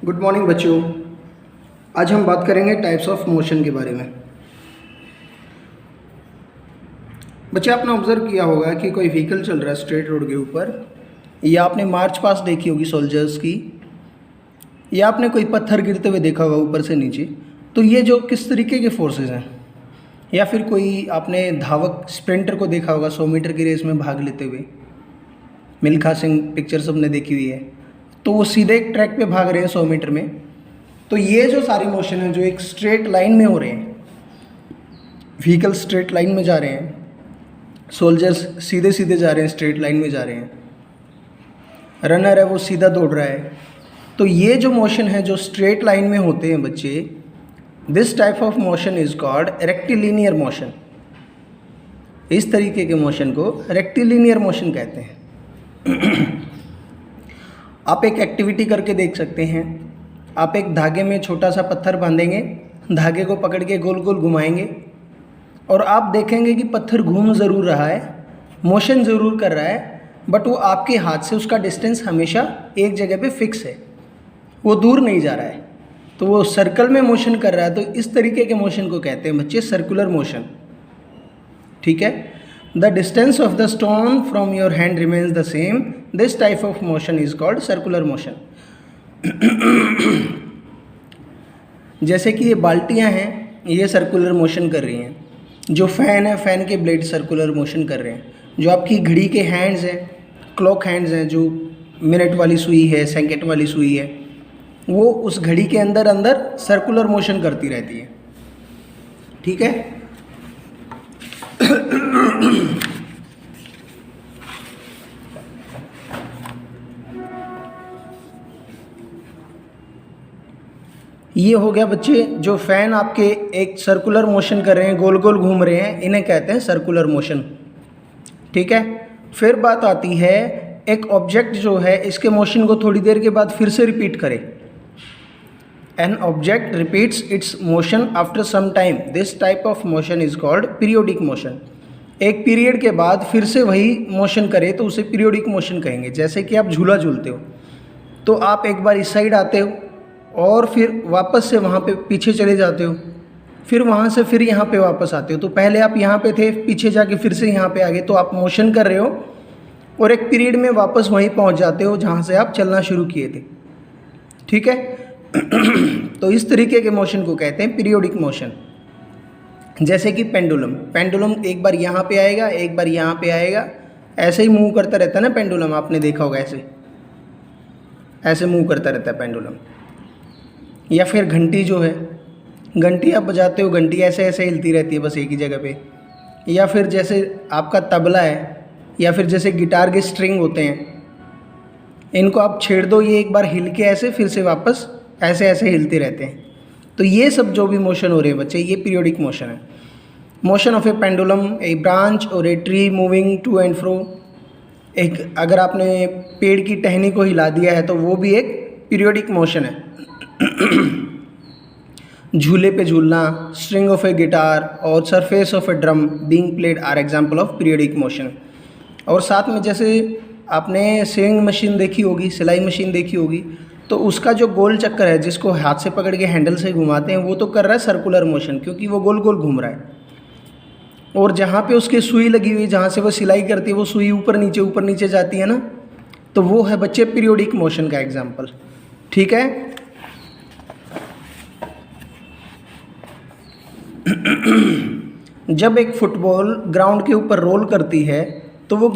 Good morning बच्चों। आज हम बात करेंगे टाइप्स ऑफ मोशन के बारे में। बच्चे, आपने ऑब्जर्व किया होगा कि कोई व्हीकल चल रहा है स्ट्रेट रोड के ऊपर, या आपने मार्च पास्ट देखी होगी सोल्जर्स की, या आपने कोई पत्थर गिरते हुए देखा होगा ऊपर से नीचे। तो ये जो किस तरीके के फोर्सेस हैं, या फिर कोई आपने धावक स्प्रिंटर को देखा होगा 100 मीटर की रेस में भाग लेते हुए, मिल्खा सिंह पिक्चर सबने देखी हुई है। तो वो सीधे एक ट्रैक पे भाग रहे हैं 100 मीटर में। तो ये जो सारी मोशन है जो एक स्ट्रेट लाइन में हो रहे हैं, व्हीकल स्ट्रेट लाइन में जा रहे हैं, सोल्जर्स सीधे सीधे जा रहे हैं, स्ट्रेट लाइन में जा रहे हैं, रनर है वो सीधा दौड़ रहा है। तो ये जो मोशन है जो स्ट्रेट लाइन में होते हैं बच्चे, this type of motion is called rectilinear motion. इस तरीके के मोशन को रेक्टिलिनियर मोशन कहते हैं। आप एक एक्टिविटी करके देख सकते हैं। आप एक धागे में छोटा सा पत्थर बांधेंगे, धागे को पकड़ के गोल गोल घुमाएंगे, और आप देखेंगे कि पत्थर घूम ज़रूर रहा है, मोशन ज़रूर कर रहा है, बट वो आपके हाथ से उसका डिस्टेंस हमेशा एक जगह पे फिक्स है, वो दूर नहीं जा रहा है। तो वो सर्कल में मोशन कर रहा है। तो इस तरीके के मोशन को कहते हैं बच्चे सर्कुलर मोशन। ठीक है। The distance of the stone from your hand remains the same, this type of motion is called circular motion. जैसे कि ये बाल्टियाँ हैं, ये सर्कुलर मोशन कर रही हैं। जो फ़ैन है, फ़ैन के ब्लेड सर्कुलर मोशन कर रहे हैं। जो आपकी घड़ी के हैंड्स हैं, क्लॉक हैंड्स हैं, जो मिनट वाली सुई है, सेकंड वाली सुई है, वो उस घड़ी के अंदर अंदर सर्कुलर मोशन करती रहती है। ठीक है। ये हो गया बच्चे, जो फ़ैन आपके एक सर्कुलर मोशन कर रहे हैं, गोल गोल घूम रहे हैं, इन्हें कहते हैं सर्कुलर मोशन। ठीक है। फिर बात आती है, एक ऑब्जेक्ट जो है इसके मोशन को थोड़ी देर के बाद फिर से रिपीट करे। An object repeats its motion after some time, this type of motion is called periodic motion. एक पीरियड के बाद फिर से वही मोशन करे तो उसे पीरियोडिक मोशन कहेंगे। जैसे कि आप झूला झूलते हो, तो आप एक बार इस साइड आते हो और फिर वापस से वहाँ पे पीछे चले जाते हो, फिर वहाँ से फिर यहाँ पे वापस आते हो। तो पहले आप यहाँ पे थे, पीछे जाके फिर से यहाँ पे आ गए, तो आप मोशन कर रहे हो और एक पीरियड में वापस वहीं पहुँच जाते हो जहाँ से आप चलना शुरू किए थे। ठीक है। तो इस तरीके के मोशन को कहते हैं पीरियोडिक मोशन। जैसे कि पेंडुलम, पेंडुलम एक बार यहाँ पे आएगा, एक बार यहाँ पे आएगा, ऐसे ही मूव करता रहता है ना पेंडुलम, आपने देखा होगा ऐसे ऐसे मूव करता रहता है पेंडुलम। या फिर घंटी जो है, घंटी आप बजाते हो, घंटी ऐसे ऐसे हिलती रहती है बस एक ही जगह पे। या फिर जैसे आपका तबला है, या फिर जैसे गिटार के स्ट्रिंग होते हैं, इनको आप छेड़ दो, ये एक बार हिल के ऐसे फिर से वापस ऐसे ऐसे हिलते रहते हैं। तो ये सब जो भी मोशन हो रहे हैं बच्चे, ये पीरियोडिक मोशन है। Motion of a pendulum, a branch और a tree moving to and fro. एक अगर आपने पेड़ की टहनी को हिला दिया है तो वो भी एक पीरियोडिक मोशन है। झूले पे झूलना, स्ट्रिंग ऑफ ए गिटार और surface of a drum being played are example of periodic motion. और साथ में जैसे आपने सेविंग मशीन देखी होगी, सिलाई मशीन देखी होगी, तो उसका जो गोल चक्कर है जिसको हाथ से पकड़ के हैंडल से घुमाते हैं, वो तो कर रहा है सर्कुलर मोशन, क्योंकि वो गोल गोल घूम रहा है। और जहाँ पे उसकी सुई लगी हुई, जहाँ से वो सिलाई करती है, वो सुई ऊपर नीचे जाती है ना, तो वो है बच्चे पीरियोडिक मोशन का एग्जाम्पल। ठीक है। जब एक फुटबॉल ग्राउंड के ऊपर रोल करती है तो वो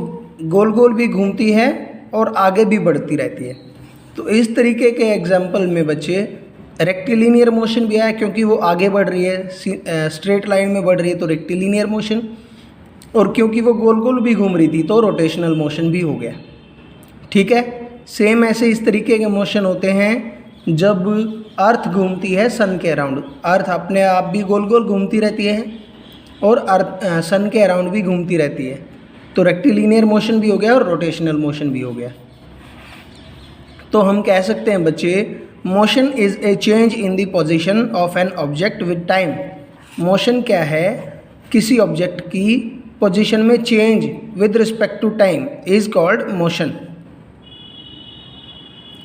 गोल गोल भी घूमती है और आगे भी बढ़ती रहती है। तो इस तरीके के एग्जाम्पल में बच्चे रेक्टिलिनियर मोशन भी आया, क्योंकि वो आगे बढ़ रही है, स्ट्रेट लाइन में बढ़ रही है तो रेक्टिलिनियर मोशन, और क्योंकि वो गोल गोल भी घूम रही थी तो रोटेशनल मोशन भी हो गया। ठीक है। सेम ऐसे इस तरीके के मोशन होते हैं जब अर्थ घूमती है सन के अराउंड। अर्थ अपने आप भी गोल गोल घूमती रहती है और अर्थ सन के अराउंड भी घूमती रहती है। तो रेक्टिलिनियर मोशन भी हो गया और रोटेशनल मोशन भी हो गया। तो हम कह सकते हैं बच्चे, motion is a change in the position of an object with time. Motion क्या है? किसी ऑब्जेक्ट की पोजीशन में change with respect to time is called motion.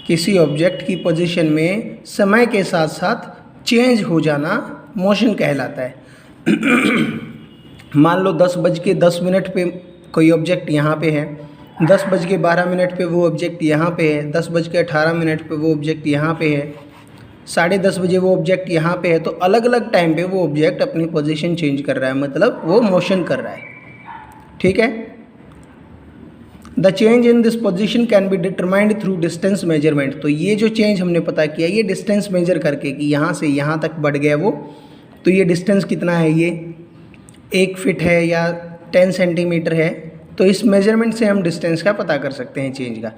किसी ऑब्जेक्ट की पोजीशन में समय के साथ साथ चेंज हो जाना मोशन कहलाता है। मान लो 10:10 पे कोई ऑब्जेक्ट यहाँ पे है, 10:12 पे वो ऑब्जेक्ट यहाँ पे है, 10:18 पे वो ऑब्जेक्ट यहाँ पे है, 10:30 बजे वो ऑब्जेक्ट यहाँ पे है। तो अलग अलग टाइम पे वो ऑब्जेक्ट अपनी पोजीशन चेंज कर रहा है, मतलब वो मोशन कर रहा है। ठीक है। The change in this position can be determined through distance measurement. तो ये जो चेंज हमने पता किया, ये डिस्टेंस मेजर करके कि यहाँ से यहाँ तक बढ़ गया वो, तो ये डिस्टेंस कितना है, ये 1 फीट है या 10 सेंटीमीटर है। तो इस मेजरमेंट से हम डिस्टेंस का पता कर सकते हैं, चेंज का।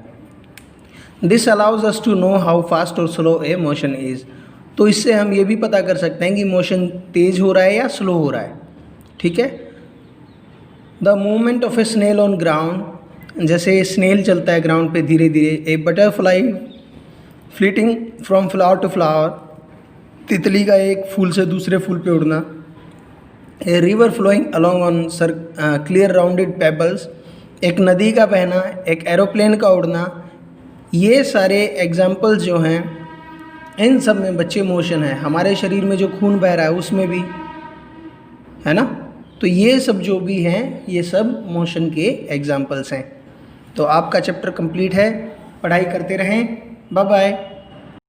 This allows us to know how fast और स्लो ए मोशन इज़। तो इससे हम ये भी पता कर सकते हैं कि मोशन तेज़ हो रहा है या स्लो हो रहा है। ठीक है। The movement of a snail on ground, जैसे स्नेल चलता है ग्राउंड पे धीरे धीरे। A butterfly fleeting from flower to flower, तितली का एक फूल से दूसरे फूल पे उड़ना। A river flowing along on clear rounded pebbles, एक नदी का बहना, एक एरोप्लेन का उड़ना। ये सारे एग्जाम्पल्स जो हैं, इन सब में बच्चे मोशन है। हमारे शरीर में जो खून बह रहा है उसमें भी है ना। तो ये सब जो भी हैं, ये सब मोशन के एग्जाम्पल्स हैं। तो आपका चैप्टर कंप्लीट है, पढ़ाई करते रहें। Bye bye.